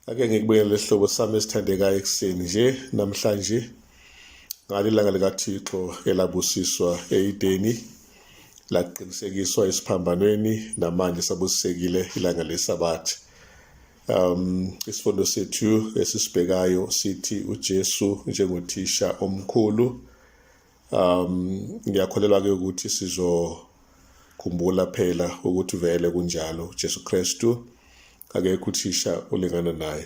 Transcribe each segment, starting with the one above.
Ake ngikubuyele lesihlobo sami esithandekayo ekuseni nje namhlanje ngalilanga likaThixo elabusiswa eIdeni laqinisekiswa esiphambanweni namanje sabusisekile ilanga leSabatha. Isifundo sethu esisibhekayo sithi uJesu njengothisha omkhulu. Ngiyakholelwa ke ukuthi sizokhumbula phela ukuthi vele kunjalo uJesu Kristu akekho uthisha olingana naye.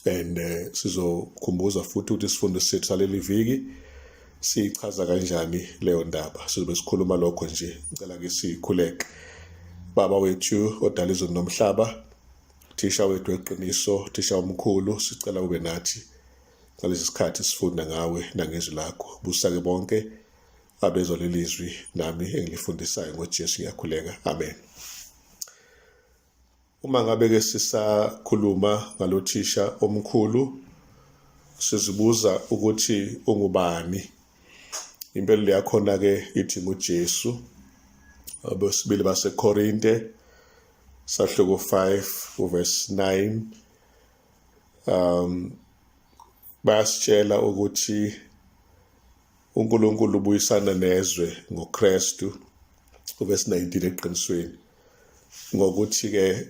And sizokhumbuza futhi ukuthi isifundo sethu saleli viki sichaza kanjani leyo ndaba. Sizobe sikhuluma lokho nje. Ngicela ke sikhuleke. Baba wethu odala izulu nomhlaba, thisha wethu weqiniso, thisha omkhulu, sicela ube nathi ngalesi sikhathi sifunda ngawe nangezwi lakho. Busa ke bonke abezwa lelizwi nami engilifundisayo ngoJesu ngiyakhuleka. Amen. Uma ngabe ke sisakhuluma ngalothisha omkhulu, sizibuza ukuthi ungubani. Impela yakhona ke ithi nguJesu. Abesibili baseKorinte sahloko 5 verse 9 basitshela ukuthi uNkulunkulu ubuyisana nezwe ngoKristu, verse 19 eqinisweni, ngokuthi ke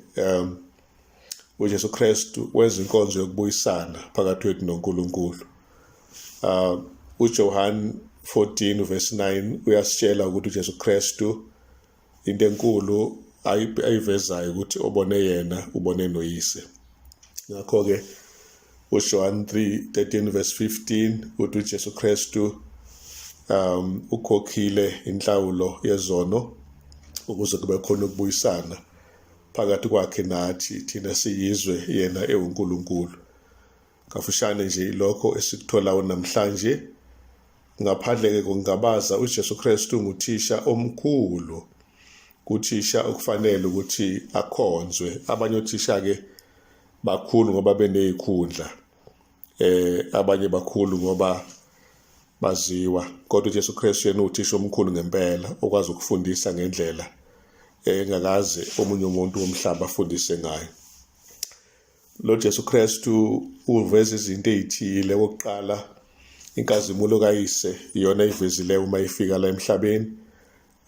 uJesu Kristu wenza inkonzo yokubuyisana phakathi kwethu noNkulunkulu. uJohn 14 verse 9 uyasitshela ukuthi uJesu Kristu into enkulu ayivezayo ukuthi obone yena ubone noyise. Ngakho ke uJohn 3:13 verse 15 uthi uJesu Kristu ukhokhile inhlawulo yezono ukuze kube khona ukubuyisana phakathi kwakhe nathi thina siyizwe yena eUNkulunkulu. Kafushane nje lokho esikuthola namhlanje. Ngaphandle ke kungabaza uJesu Kristu nguthisha omkhulu, kuthisha okufanele ukuthi akhonzwe. Abanye othisha ke bakhulu ngoba benezikhundla, abanye bakhulu ngoba baziwa, kodwa uJesu Kristu yena uthisha omkhulu ngempela okwazi ukufundisa ngendlela engakaze omunye umuntu womhlaba afundise ngayo. Lo Jesu Kristu uveza izinto ezithile. Okokuqala, inkazimulo kayise iyona ivezile uma ifika la emhlabeni,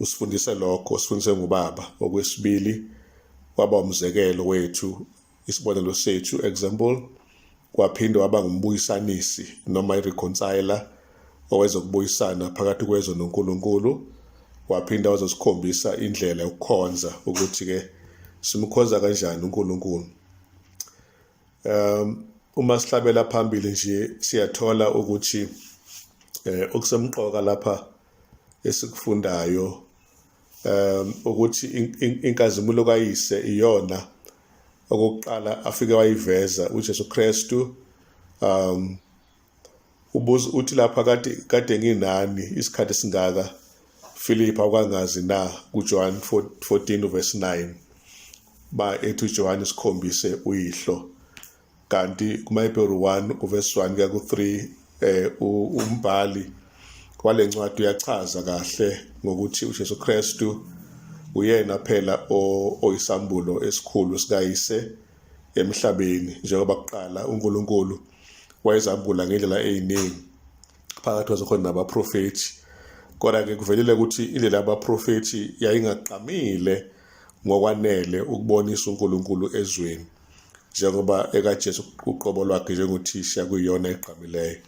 usifundise lokho, usifundise ngubaba. Okwesibili, waba umzekelo wethu, isibonelo sethu, example. Kwaphinde waba ngumbuyisanisi noma ireconciler oweza ukubuyisana phakathi kwezwe noNkulunkulu. Waphinda wazosikhombisa indlela yokukhonza ukuthi ke simkhonza kanjani uNkulunkulu. Uma sihlabela phambili nje siyathola ukuthi okusemqoka lapha esikufundayo ukuthi inkazimulo kayise iyona okokuqala afike wayiveza uJesu Kristu. Ubuza uthi lapha kade nginani isikhathi singaka, Philip akwangazi na, kuJohn 14 verse 9 ba ethi John isikhombise uyihlo. Kanti kumaHebheru 1 verse 1 kuya ku3 umbhali kwale ncwadi uyachaza kahle ngokuthi uJesu Kristu uyena phela oyisambulo esikhulu sikayise emhlabeni. Njengoba kuqala uNkulunkulu wayezambula ngendlela eziningi phakathi kwazo khona nabaprofeti, kodwa ke kuvelile ukuthi indlela yabaprofeti yayingaqamile ngokwanele ukubonisa uNkulunkulu ezweni, njengoba ekaJesu uqobo lwakhe njengothisha kuyiyona eqamileyo.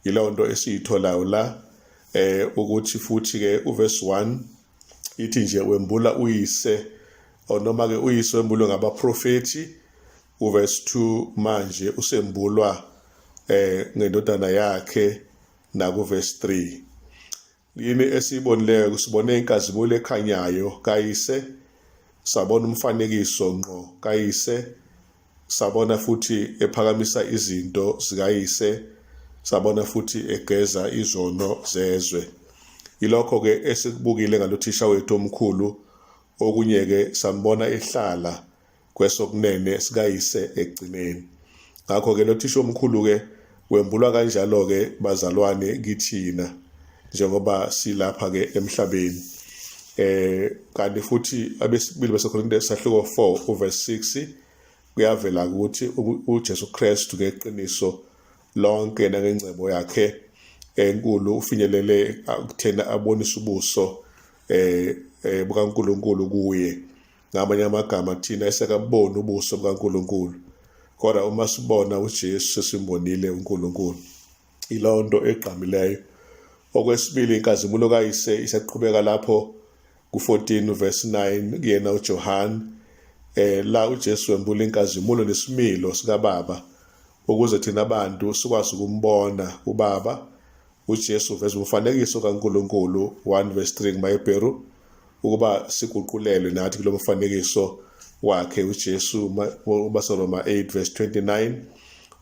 Yileyo nto esiyitholayo la ukuthi futhi ke uverse 1 ithi nje wembula uyise, noma ke uyise wembulwe ngabaprofeti. Uverse 2 manje usembulwa ngendodana yakhe. Nakuverse 3 yini esibonileyo, sibone inkazimulo ekhanyayo kayise, sabona umfanekiso ngqo kayise, sabona futhi ephakamisa izinto zikayise, sabona futhi egeza izono zezwe. Yilokho ke esikubukile ngalothisha wethu omkhulu. Okunye ke sambona ehlala kwesokunene sikayise egcineni. Ngakho ke lothisha omkhulu ke wembulwa kanjalo ke bazalwane kithina njengoba silapha ke emhlabeni. Kanti futhi abesibili baseKorinte sahloko 4 verse 6 kuyavela ukuthi uJesu Kristu ngeqiniso lonke nangengcebo yakhe enkulu ufinyelele ukuthena abonisa ubuso bukaNkulunkulu kuye. Ngamanye amagama thina esekabona ubuso bukaNkulunkulu, kodwa uma sibona uJesu sesimbonile uNkulunkulu. Ilonto egqamileyo. Okwesibili, inkazimulo kaYise isaqhubeka lapho ku-14 verse 9 kuyena uJohane la uJesu wembula inkazimulo nesimilo sikaBaba ukuze thina abantu sikwazi ukumbona uBaba. uJesu uveza umfanekiso kaNkulunkulu 1 verse 3 kumaHebheru ukuba siguqulelwe nathi kulo mfanekiso wakhe. uJesu ubaseRoma 8 verse 29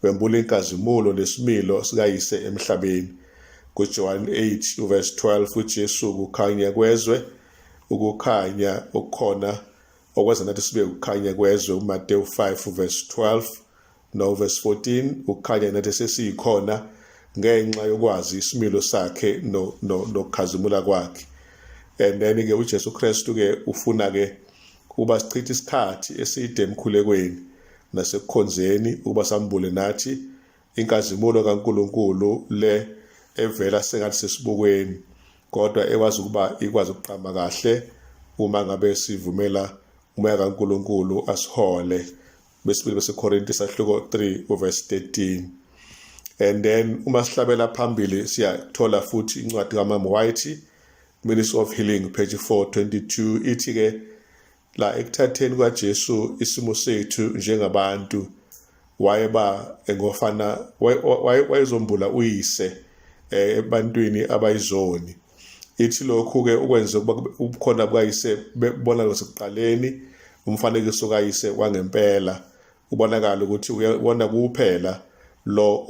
wembula inkazimulo nesimilo sikaYise emhlabeni. kuJohn 8 verse 12 uJesu ukukhanya kwezwe, ukukhanya okukhona okwenza nathi sibe ukukhanya kwezwe. uMateyu 5 verse 12 no verse 14 ukukhanya nathi sesiyikhona ngenxa yokwazi isimilo sakhe nokukhazimula kwakhe. And then ke uJesu Kristu ke ufuna ke kuba sichithe isikhathi eside emkhulekweni nasekukhonzeni ukuba sambule nathi inkazimulo kaNkulunkulu le evela sengathi sesibukweni, kodwa ekwazi ukuba ikwazi ukuqhama kahle uma ngabe sivumela umoya kaNkulunkulu asihole. Besibili beseKorinte 3 verse 13. And then uma sihlabela phambili siyathola futhi incwadi kaMama White Ministry of Healing page 422 ithi ke la ekuthatheni kwaJesu isimo sethu njengabantu wayeba engofana wayezombula uyise ebantwini abayizoni. Ithi lokhu ke ukwenze ukukhona bukayise bebona kwasekuqaleni umfanekiso kaYise wangempela ubonakala ukuthi uyabona kuphela lo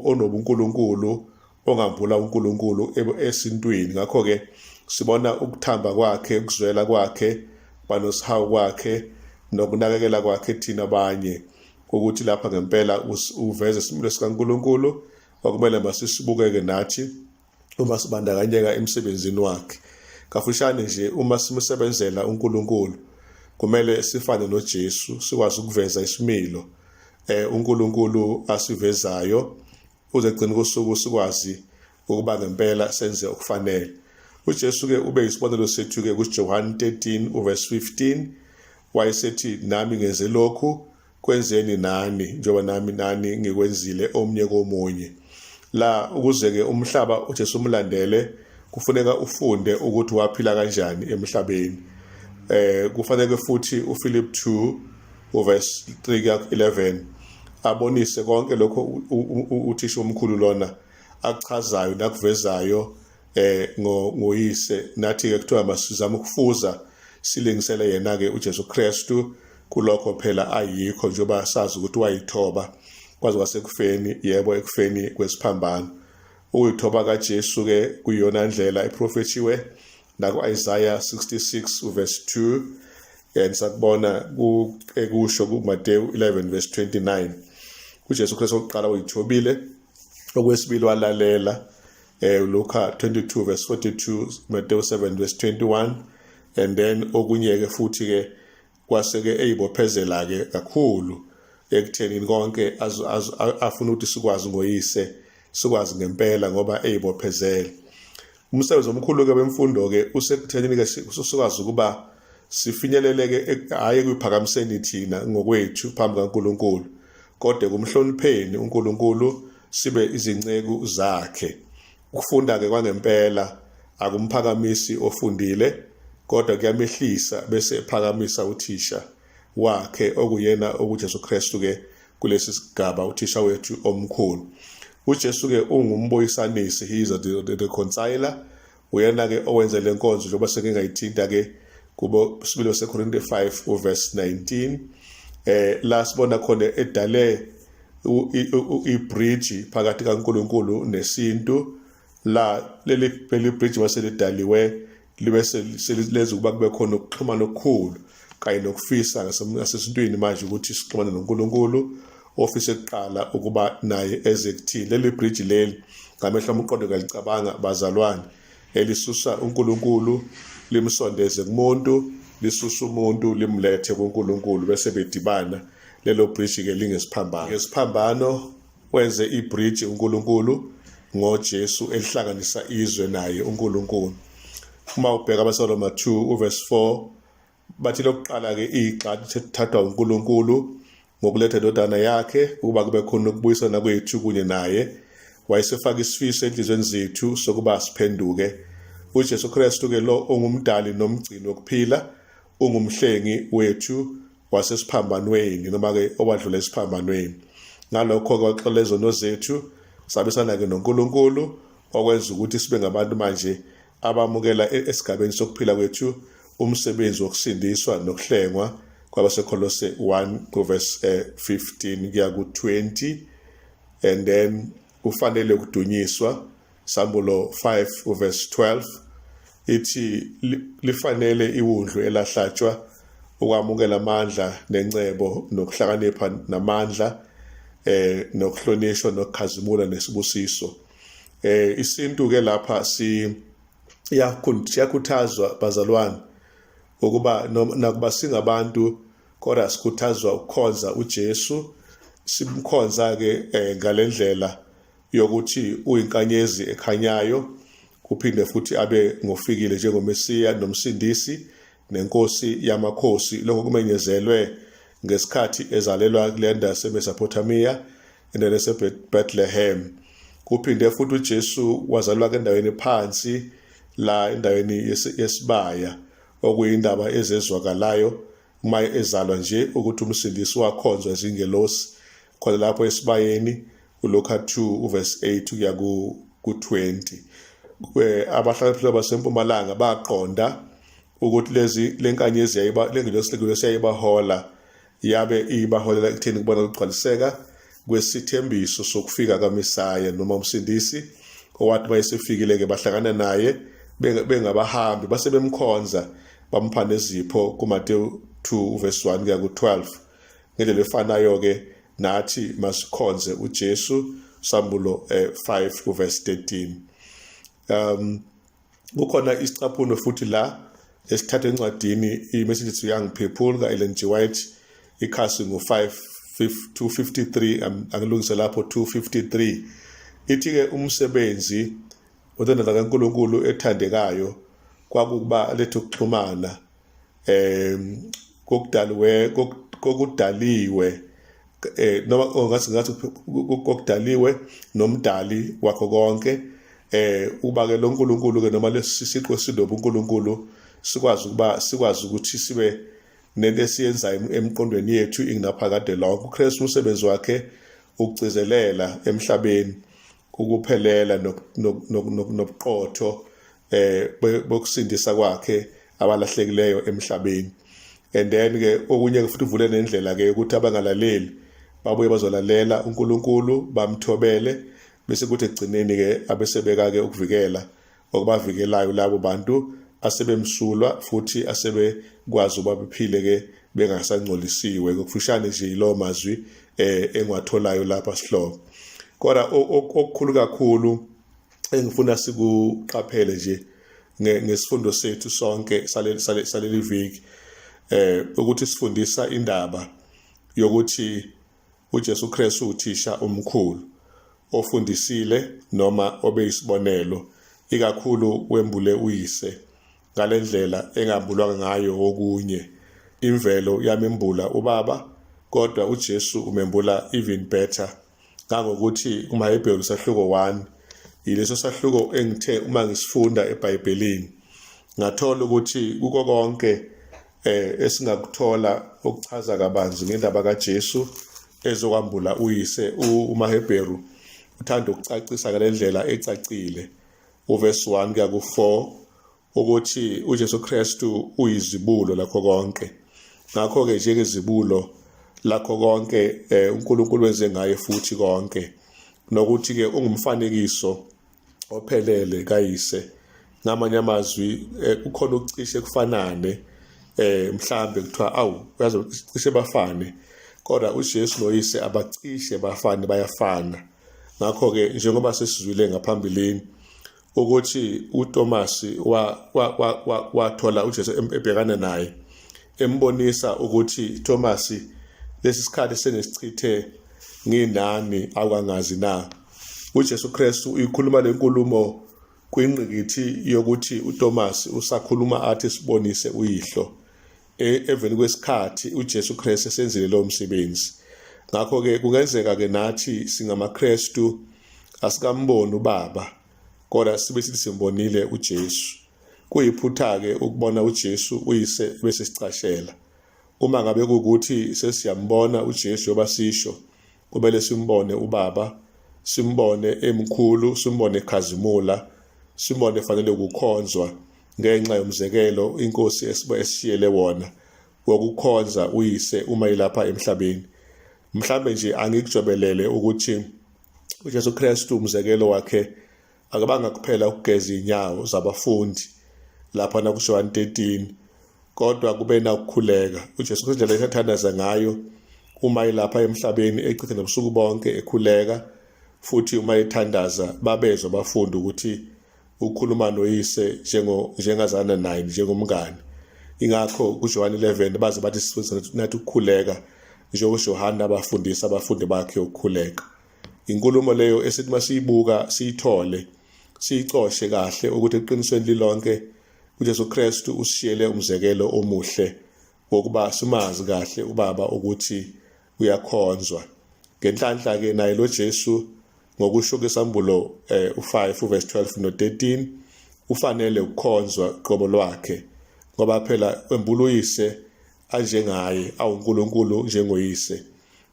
onobuNkulunkulu ongambula uNkulunkulu esintwini. Ngakho ke sibona ukuthamba kwakhe, ukuzwela kwakhe, banosihawu kwakhe nokunakekela kwakhe thina abanye ukuthi lapha ngempela uveze isimilo sikaNkulunkulu okumele masisibukeke nathi uma sibandakanyeka emsebenzini wakhe. Kafushane nje uma simsebenzela uNkulunkulu kumele sifane noJesu sikwazi ukuveza isimilo uNkulunkulu asivezayo uze gcina kusuku sikwazi ukuba ngempela senze okufanele. uJesu ke ube isibonelo sethu ke kuJohn 13 verse 15 wayesethi nami ngenze lokhu kwenzeni nani njengoba nami ngikwenzile omnye komunye. La ukuze ke umhlaba uJesu umlandele kufuneka ufunde ukuthi waphila kanjani emhlabeni. Kufanele futhi uPhilip 2 verse 3-11 abonise konke lokho uthisha omkhulu lona akuchazayo nakuvezayo ngoyise. Nathi ke kuthiwa masizama ukufuza silingisele yena ke uJesu Kristu kulokho phela ayikho njengoba sazi ukuthi wayithoba kwaze kwasekufeni, yebo ekufeni kwesiphambano. Uyithoba kaJesu ke kuyona ndlela eprofethiwe naku-Isaiah 66 verse 2 and sakubona kusho kuMateyu 11 verse 29. uJesu Kristu oqala uyithobile, okwesibili walalela Luka 22 verse 42, Matthew 7 verse 21, and then okunye ke futhi ke kwaseke eyibophezela ke kakhulu ekuthenini konke afuna ukuthi sikwazi ngoyise, sikwazi ngempela ngoba eyibophezela. Umsebenzi omkhulu ke bemfundo ke usekuthenini ke sikwazi ukuba sifinyeleleke hayi kuyiphakamiseni thina ngokwethu phambi kaNkulunkulu, kodwa kumhlonipheni uNkulunkulu sibe izinceku zakhe. Ukufunda ke kwangempela akumphakamisi ofundile, kodwa kuyamehlisa bese ephakamisa uthisha wakhe okuyena okuJesu Kristu ke kulesi sigaba uthisha wethu omkhulu. uJesu ke ungumbuyisanisi, he is the reconciler. Uyena ke owenza lenkonzo njengoba sekengayithinta ke kubo sibili seKorinte 5 verse 19. La sibona khona edale ibridge phakathi kaNkulunkulu nesintu. La leli bridge maselidaliwe libe selileze ukuba kube khona ukuxhumana okukhulu kanye nokufisa ngasesintwini manje ukuthi sixhumane noNkulunkulu ofisa eqala ukuba naye ezekuthini. Leli bridge leli ngamehla umqondo kalicabanga bazalwane elisusa uNkulunkulu limsondeze kumuntu, lisusa umuntu limlethe kuNkulunkulu bese bedibana lelo bridge ke lingesiphambano. Ngesiphambano wenze ibridge uNkulunkulu ngoJesu elihlanganisa izwe naye uNkulunkulu. Uma ubheka abaSoloma 2 verse 4 bathi lokuqala ke igxathu thathwa uNkulunkulu ngokuletha indodana yakhe ukuba kube khona ukubuyisana kwethu kunye naye. Wayesefaka isifiso enhlizweni zethu sokuba siphenduke. uJesu Kristu ke lo ongumdali nomgcini wokuphila ungumhlengi wethu wasesiphambanweni noma ke owadlula esiphambanweni. Ngalokho ke waxola izono zethu sabisana ke noNkulunkulu okwenza ukuthi sibe ngabantu manje abamukela esigabeni sokuphila kwethu umsebenzi wokusindiswa nokuhlengwa kwabaseKolose 1 verse 15 kuya ku20, and then kufanele ukudunyiswa Sambulo 5 verse 12 ithi lifanele iwundlu elahlatshwa ukwamukela amandla nencebo nokuhlakanipha namandla nokuhlonishwa nokukhazimula nesibusiso. Isintu ke lapha siyakhuthazwa bazalwane ukuba nakuba singabantu kodwa sikhuthazwa ukukhonza uJesu, simkhonza ke ngalendlela yokuthi uyinkanyezi ekhanyayo kuphinde futhi abe ngofikile njengomesiya nomsindisi nenkosi yamakhosi. Lokho kumenyezelwe ngesikhathi ezalelwa kulenda yaseMesopotamia endaweni yaseBethlehem. Kuphinde futhi uJesu wazalwa endaweni phansi la endaweni yesibaya okuyindaba ezezwakalayo uma ezalwa nje ukuthi umsindisi wakhonzwa izingelosi khona lapho esibayeni uLuka 2 verse 8 kuya ku20. Abahlakaniphile basempumalanga baqonda ukuthi lenkanyezi lengelosi yayibahola yabe ibaholela ekutheni kubona ukugcwaliseka kwesithembiso sokufika kaMesaya noma umsindisi owathi bayesefikile ke bahlangana naye bengabahambi base bemkhonza bampha nezipho kuMateyu 2 verse 1 kuya ku12. Ngendlela efanayo ke nathi masikhonze uJesu Sambulo 5 verse 13. Kukhona isicaphuno futhi la esithatha encwadini iMessages to Young People kaEllen G. White ikhasi ngo-253 angilungise lapho 253 ithi ke umsebenzi wendodana kaNkulunkulu ethandekayo kwakuba lethe ukuxhumana kokudaliwe noma ngathi kokudaliwe nomdali wakho konke uba ke lo nkulunkulu ke noma lesisiqo esidobu uNkulunkulu sikwazi ukuthi sibe nento esiyenzayo emqondweni yethu ingaphakade lonke. uKristu umsebenzi wakhe ukugcizelela emhlabeni ukuphelela nobuqotho bokusindisa kwakhe abalahlekileyo emhlabeni. And then ke okunye ke futhi uvule nendlela ke ukuthi abangalaleli babuye bazolalela uNkulunkulu bamthobele bese kuthi egcineni ke abesebeka ke ukuvikela okubavikelayo labo bantu asebemsulwa futhi asebekwazi ukuba bephile ke bengasangcolisiwe. Ngokufushane nje ilo mazwi engwatholayo lapha sihlobo. Kodwa okukhulu kakhulu engifuna sikuqaphele nje ngesifundo sethu sonke saleli viki ukuthi sifundisa indaba yokuthi uJesu Kristu uthisha omkhulu ofundisile noma obeyisibonelo ikakhulu wembule uyise ngalendlela engambulwa ngayo okunye. Imvelo yamembula ubaba kodwa uJesu umembula even better kangokuthi uMahebheru sahluko 1 yileso sahluko engithe uma ngisifunda eBhayibhelini ngathola ukuthi kuko konke esingakuthola okuchaza kabanzi ngendaba kaJesu ezokwambula uyise uMahebheru uthanda ukucacisa ngalendlela ecacile uverse 1 kuya ku4 ukuthi uJesu Kristu uyizibulo lakho konke. Ngakho ke njengezibulo lakho konke uNkulunkulu wenze ngaye futhi konke nokuthi ke ungumfanekiso ophelele kayise. Ngamanye amazwi ukhona ukucishe kufanane mhlambe kuthiwa uyazi cishe bafane kodwa uJesu noyise abacishe bafane bayafana. Ngakho ke njengoba sesizwile ngaphambilini ukuthi uThomas wathola uJesu ebhekana naye embonisa ukuthi Thomas lesi sikhathi sengisichithe nginani akangazi na. uJesu Kristu uyikhuluma lenkulumo kwingqikithi yokuthi uThomas usakhuluma athi sibonise uyihlo. Eveni kwesikhathi uJesu Kristu esenzile lo msebenzi. Ngakho ke kungenzeka ke nathi singamaKristu asikamboni uBaba kodwa sibe sithi simbonile uJesu. Kuyiphutha ke ukubona uJesu uyise bese sicashela. Uma ngabe kukuthi sesiyambona uJesu yoba sisho kumele simbone uBaba, simbone emkhulu, simbone ekhazimula, simbone fanele ukukhonzwa ngenxa yomzekelo inkosi esishiyele wona wokukhonza uyise uma ilapha emhlabeni. Mhlambe nje angikujobelele ukuthi uJesu Kristu umzekelo wakhe akabanga kuphela ukugeza inyawo zabafundi lapha na kuJohn 13 kodwa kube na ukukhuleka. uJesu Kristu indlela ethandaza ngayo uma ilapha emhlabeni echithe nobusuku bonke ekhuleka, futhi uma ethandaza babezwe abafundi ukuthi ukhuluma noyise njengazana naye njengomngane. Ingakho kuJohn 11 baze bathi sifundisa nathi ukukhuleka njengoba uJohana abafundisa abafundi bakhe ukukhuleka. Inkulumo leyo esithi masiyibuka siyithole siyicoshe kahle ukuthi eqinisweni lilonke uJesu Kristu usishiyele umzekelo omuhle wokuba simazi kahle uBaba ukuthi uyakhonzwa. Ngenhlanhla ke naye lo Jesu ngokusho kwesambulo u5 verse 12 no 13 ufanele ukukhonzwa qobo lwakhe ngoba phela wembula uyise anjengaye, awuNkulunkulu njengoyise.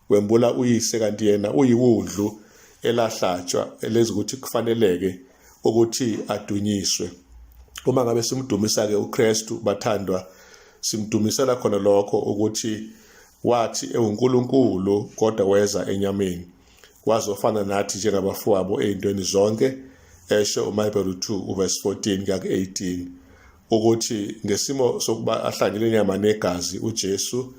Wembula uyise kanti yena uyiwudlu elahlatshwa elezi ukuthi kufaneleke ukuthi adunyiswe. Uma ngabe simdumisa ke uKristu bathandwa, simdumisela khona lokho ukuthi wathi ewuNkulunkulu kodwa weza enyameni, wazofana nathi njengabafowabo ezintweni zonke. Esho uMahebheru 2 verse 14 kuya 18 ukuthi ngesimo sokuba ahlangene inyama negazi uJesu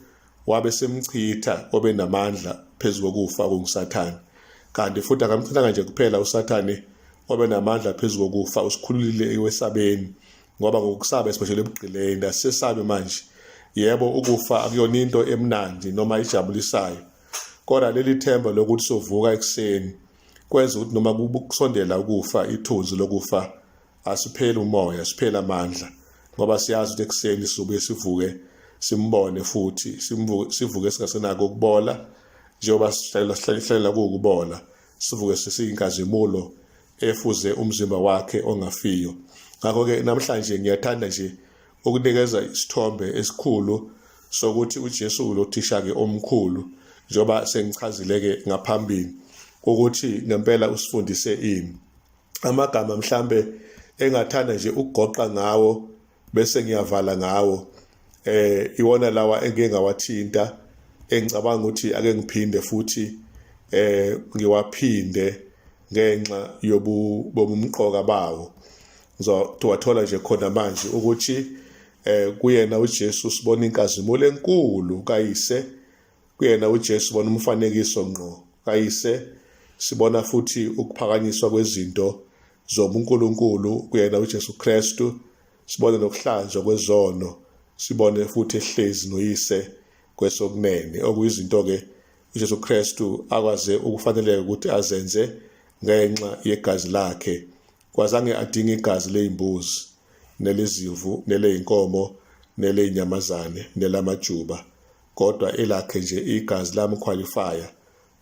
wabe semchitha obe namandla phezulu kokufa kunguSathane, kanti futhi akamchithanga nje kuphela uSathane obe namandla phezulu kokufa, usikhululile ewesabeni ngoba ngokusaba especially ebugqileni asisabe manje. Yebo ukufa akuyona into emnandi noma ijabulisayo, kodwa leli themba lokuthi sovuka ekseni kwenza ukuthi noma kusondela ukufa, ithunzi lokufa asiphele umoya, siphele amandla ngoba siyazi ukuthi ekseni sizobuye sivuke simbone futhi sivuke singasenako ukubola njengoba sihlalela kukubola, sivuke sesiyinkazimulo efuze umzimba wakhe ongafiyo. Ngakho ke namhlanje ngiyathanda nje ukunikeza isithombe esikhulu sokuthi uJesu ulothisha ke omkhulu njengoba sengichazileke ngaphambili ukuthi ngempela usifundise ini. Amagama mhlambe engathanda nje ukugoqa ngawo bese ngiyavala ngawo iwona lawa engeke ngawathinta, engicabanga ukuthi ake ngiphinde futhi ngiwaphinde ngenxa yobumqoka bawo. Ngizothola nje khona manje ukuthi kuyena uJesu sibona inkazimulo enkulu kayise, kuyena uJesu sibona umfanekiso ngqo kayise, sibona futhi ukuphakanyiswa kwezinto zobuNkulunkulu kuyena uJesu Kristu, sibone nokuhlanzwa kwezono, sibone futhi ehlezi noyise kwesokunene, okuyizinto ke uJesu Kristu akwaze ukufaneleka ukuthi azenze ngenxa yegazi lakhe. Kwazange adinge igazi lezimbuzi nelezimvu neleyinkomo nelezinyamazane nelamajuba, kodwa elakhe nje igazi lamqualifier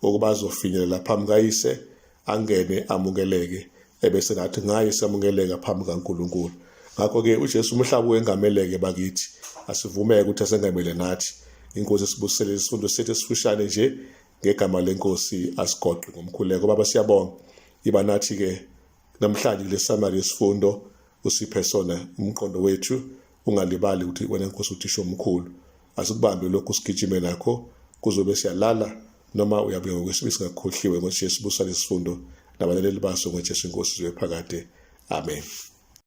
ukuba azofinyelela phambi kayise, angene amukeleke, ebese nathi ngaye samukeleka phambi kaNkulunkulu. Ngakho ke uJesu umhlaba wengameleke bakithi, asivumeke ukuthi asengamele nathi. Inkosi sibusele isifundo sethu esifushane nje ngegama lenkosi, asigoqe ngomkhuleko. Baba siyabonga iba nathi ke namhlanje le summary yesifundo usiphe sona umqondo wethu, ungalibali ukuthi wena Nkosi uthisha omkhulu, asikubambe lokhu sigijime nakho kuzobe siyalala noma uyabuya ngokwesibili singakhohliwe ngoJesu busale isifundo nabalaleli baso ngoJesu Nkosi ziwe phakade. Amen.